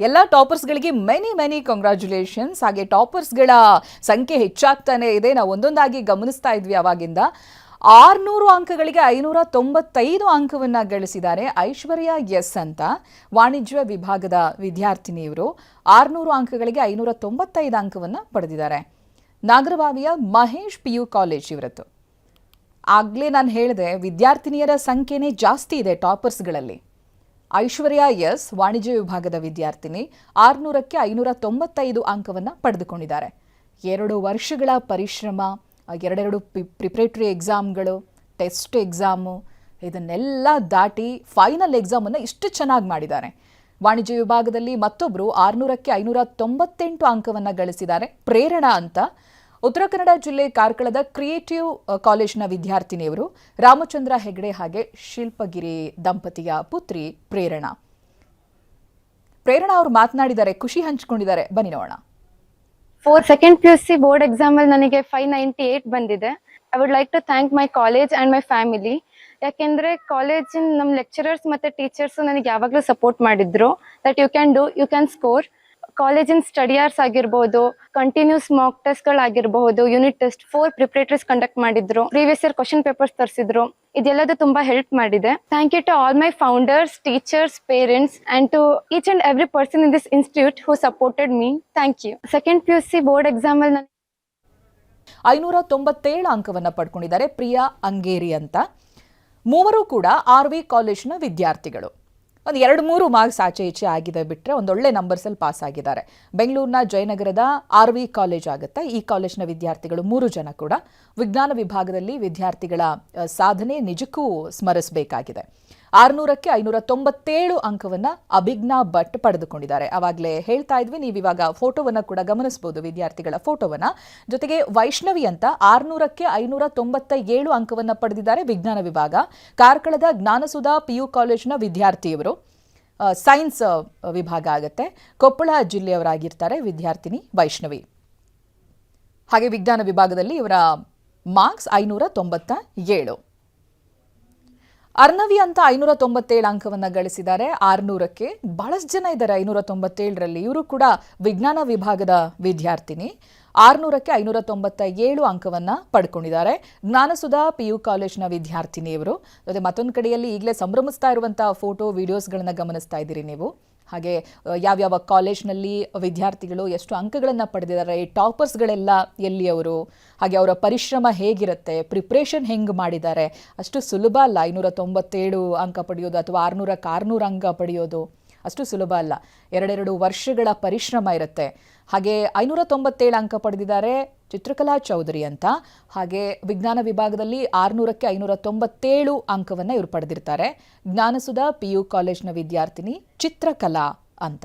ಎಲ್ಲ ಟಾಪರ್ಸ್ಗಳಿಗೆ many congratulations. ಹಾಗೆ ಟಾಪರ್ಸ್ಗಳ ಸಂಖ್ಯೆ ಹೆಚ್ಚಾಗ್ತಾನೆ ಇದೆ. ನಾವು ಒಂದೊಂದಾಗಿ ಗಮನಿಸ್ತಾ ಇದ್ವಿ ಅವಾಗಿಂದ. 600 ಅಂಕಗಳಿಗೆ 595 ಅಂಕವನ್ನು ಗಳಿಸಿದ್ದಾರೆ ಐಶ್ವರ್ಯ ಎಸ್ ಅಂತ ವಾಣಿಜ್ಯ ವಿಭಾಗದ ವಿದ್ಯಾರ್ಥಿನಿಯವರು. 600 ಅಂಕಗಳಿಗೆ 595 ಅಂಕವನ್ನು ಪಡೆದಿದ್ದಾರೆ. ನಾಗರಬಾವಿಯ ಮಹೇಶ್ PU ಕಾಲೇಜ್ ಇವರದ್ದು. ಆಗಲೇ ನಾನು ಹೇಳಿದೆ, ವಿದ್ಯಾರ್ಥಿನಿಯರ ಸಂಖ್ಯೆನೇ ಜಾಸ್ತಿ ಇದೆ ಟಾಪರ್ಸ್ಗಳಲ್ಲಿ. ಐಶ್ವರ್ಯ ಎಸ್ ವಾಣಿಜ್ಯ ವಿಭಾಗದ ವಿದ್ಯಾರ್ಥಿನಿ 600ಕ್ಕೆ 595 ಅಂಕವನ್ನು ಪಡೆದುಕೊಂಡಿದ್ದಾರೆ. 2 ವರ್ಷಗಳ ಪರಿಶ್ರಮ, 2 ಪ್ರಿಪ್ರೇಟರಿ ಎಕ್ಸಾಮ್ಗಳು, ಟೆಸ್ಟ್ ಎಕ್ಸಾಮು, ಇದನ್ನೆಲ್ಲ ದಾಟಿ ಫೈನಲ್ ಎಕ್ಸಾಮನ್ನು ಇಷ್ಟು ಚೆನ್ನಾಗಿ ಮಾಡಿದ್ದಾರೆ. ವಾಣಿಜ್ಯ ವಿಭಾಗದಲ್ಲಿ ಮತ್ತೊಬ್ಬರು 600ಕ್ಕೆ 598 ಅಂಕವನ್ನು ಗಳಿಸಿದ್ದಾರೆ. ಪ್ರೇರಣಾ ಅಂತ ಉತ್ತರ ಕನ್ನಡ ಜಿಲ್ಲೆ ಕಾರ್ಕಳದ ಕ್ರಿಯೇಟಿವ್ ಕಾಲೇಜಿನ ವಿದ್ಯಾರ್ಥಿನಿಯವರು. ರಾಮಚಂದ್ರ ಹೆಗಡೆ ಹಾಗೆ ಶಿಲ್ಪಗಿರಿ ದಂಪತಿಯ ಪುತ್ರಿ ಪ್ರೇರಣಾ ಅವರು ಮಾತನಾಡಿದ್ದಾರೆ, ಖುಷಿ ಹಂಚಿಕೊಂಡಿದ್ದಾರೆ. ಬನ್ನಿ ನೋಡೋಣ. ಸೆಕೆಂಡ್ PUC ಬೋರ್ಡ್ ಎಕ್ಸಾಮ್ ಅಲ್ಲಿ ನನಗೆ 598 ಬಂದಿದೆ. I would like to thank my college and my family. ಯಾಕೆಂದ್ರೆ ಕಾಲೇಜಿನ ನಮ್ಮ ಲೆಕ್ಚರರ್ಸ್ ಮತ್ತೆ ಟೀಚರ್ಸ್ ನನಗೆ ಯಾವಾಗಲೂ ಸಪೋರ್ಟ್ ಮಾಡಿದ್ರು. That you can score. ಕಾಲೇಜಿನ ಸ್ಟಡಿ ಅವರ್ಸ್ ಆಗಿರ್ಬೋದು, ಕಂಟಿನ್ಯೂಸ್ ಮಾಕ್ ಟೆಸ್ಟ್ ಗಳಾಗಿರಬಹುದು, ಯೂನಿಟ್ ಟೆಸ್ಟ್ 4 ಪ್ರಿಪರೇಟರೀಸ್ ಕಂಡಕ್ಟ್ ಮಾಡಿದ್ರು, ಪ್ರೀವಿಯಸ್ ಇಯರ್ ಕ್ವಶನ್ ಪೇಪರ್ಸ್ ತರಿಸಿದ್ರು. ಇದೆಲ್ಲದು ತುಂಬಾ ಹೆಲ್ಪ್ ಮಾಡಿದೆ. Thank you to all my founders, teachers, parents and to each and every person in this institute who supported me. Thank you. Second PUC board exam ಅಲ್ಲಿ 597 ಅಂಕವನ್ನು ಪಡ್ಕೊಂಡಿದ್ದಾರೆ ಪ್ರಿಯಾ ಅಂಗೇರಿ ಅಂತ. ಮೂವರು ಕೂಡ RV ಕಾಲೇಜಿನ ವಿದ್ಯಾರ್ಥಿಗಳು. ಒಂದು 2-3 ಮಾರ್ಕ್ಸ್ ಆಚೆ ಈಚೆ ಆಗಿದೆ ಬಿಟ್ಟರೆ ಒಂದೊಳ್ಳೆ ನಂಬರ್ಸಲ್ಲಿ ಪಾಸ್ ಆಗಿದ್ದಾರೆ. ಬೆಂಗಳೂರಿನ ಜಯನಗರದ RV ಕಾಲೇಜ್ ಆಗುತ್ತೆ. ಈ ಕಾಲೇಜಿನ ವಿದ್ಯಾರ್ಥಿಗಳು 3 ಜನ ಕೂಡ ವಿಜ್ಞಾನ ವಿಭಾಗದಲ್ಲಿ ವಿದ್ಯಾರ್ಥಿಗಳ ಸಾಧನೆ ನಿಜಕ್ಕೂ ಸ್ಮರಿಸಬೇಕಾಗಿದೆ. 600ಕ್ಕೆ 597 ಅಂಕವನ್ನು ಅಭಿಜ್ಞಾ ಭಟ್ ಪಡೆದುಕೊಂಡಿದ್ದಾರೆ. ಆವಾಗಲೇ ಹೇಳ್ತಾ ಇದ್ವಿ, ನೀವು ಇವಾಗ ಫೋಟೋವನ್ನು ಕೂಡ ಗಮನಿಸಬಹುದು, ವಿದ್ಯಾರ್ಥಿಗಳ ಫೋಟೋವನ್ನು. ಜೊತೆಗೆ ವೈಷ್ಣವಿ ಅಂತ 600ಕ್ಕೆ 597 ಅಂಕವನ್ನು ಪಡೆದಿದ್ದಾರೆ. ವಿಜ್ಞಾನ ವಿಭಾಗ ಕಾರ್ಕಳದ ಜ್ಞಾನಸುಧಾ PU ಕಾಲೇಜಿನ ವಿದ್ಯಾರ್ಥಿಯವರು. ಸೈನ್ಸ್ ವಿಭಾಗ ಆಗುತ್ತೆ. ಕೊಪ್ಪಳ ಜಿಲ್ಲೆಯವರಾಗಿರ್ತಾರೆ ವಿದ್ಯಾರ್ಥಿನಿ ವೈಷ್ಣವಿ. ಹಾಗೆ ವಿಜ್ಞಾನ ವಿಭಾಗದಲ್ಲಿ ಇವರ ಮಾರ್ಕ್ಸ್ 597. ಅರ್ನವಿ ಅಂತ 597 ಅಂಕವನ್ನು ಗಳಿಸಿದ್ದಾರೆ 600ಕ್ಕೆ. ಬಹಳಷ್ಟು ಜನ ಇದ್ದಾರೆ 597ರಲ್ಲಿ. ಇವರು ಕೂಡ ವಿಜ್ಞಾನ ವಿಭಾಗದ ವಿದ್ಯಾರ್ಥಿನಿ. 600ಕ್ಕೆ 597 ಅಂಕವನ್ನು ಪಡ್ಕೊಂಡಿದ್ದಾರೆ. ಜ್ಞಾನಸುಧಾ PU ಕಾಲೇಜಿನ ವಿದ್ಯಾರ್ಥಿನಿಯವರು. ಜೊತೆ ಮತ್ತೊಂದು ಕಡೆಯಲ್ಲಿ ಈಗಲೇ ಸಂಭ್ರಮಿಸ್ತಾ ಇರುವಂತಹ ಫೋಟೋ ವಿಡಿಯೋಸ್ಗಳನ್ನು ಗಮನಿಸ್ತಾ ಇದ್ದೀರಿ ನೀವು. ಹಾಗೆ ಯಾವ್ಯಾವ ಕಾಲೇಜ್ನಲ್ಲಿ ವಿದ್ಯಾರ್ಥಿಗಳು ಎಷ್ಟು ಅಂಕಗಳನ್ನು ಪಡೆದಿದ್ದಾರೆ, ಟಾಪರ್ಸ್ಗಳೆಲ್ಲ ಎಲ್ಲಿಯವರು, ಹಾಗೆ ಅವರ ಪರಿಶ್ರಮ ಹೇಗಿರುತ್ತೆ, ಪ್ರಿಪ್ರೇಷನ್ ಹೆಂಗೆ ಮಾಡಿದ್ದಾರೆ. ಅಷ್ಟು ಸುಲಭ ಅಲ್ಲ 597 ಅಂಕ ಪಡೆಯೋದು ಅಥವಾ 600ಕ್ಕೆ 600 ಅಂಕ ಪಡೆಯೋದು. ಅಷ್ಟು ಸುಲಭ ಅಲ್ಲ. 2 ವರ್ಷಗಳ ಪರಿಶ್ರಮ ಇರುತ್ತೆ. ಹಾಗೆ 597 ಅಂಕ ಪಡೆದಿದ್ದಾರೆ ಚಿತ್ರಕಲಾ ಚೌಧರಿ ಅಂತ. ಹಾಗೆ ವಿಜ್ಞಾನ ವಿಭಾಗದಲ್ಲಿ 600ಕ್ಕೆ 597 ಅಂಕವನ್ನು ಇವರು ಪಡೆದಿರ್ತಾರೆ. ಜ್ಞಾನಸುಧಾ PU ಕಾಲೇಜಿನ ವಿದ್ಯಾರ್ಥಿನಿ ಚಿತ್ರಕಲಾ ಅಂತ.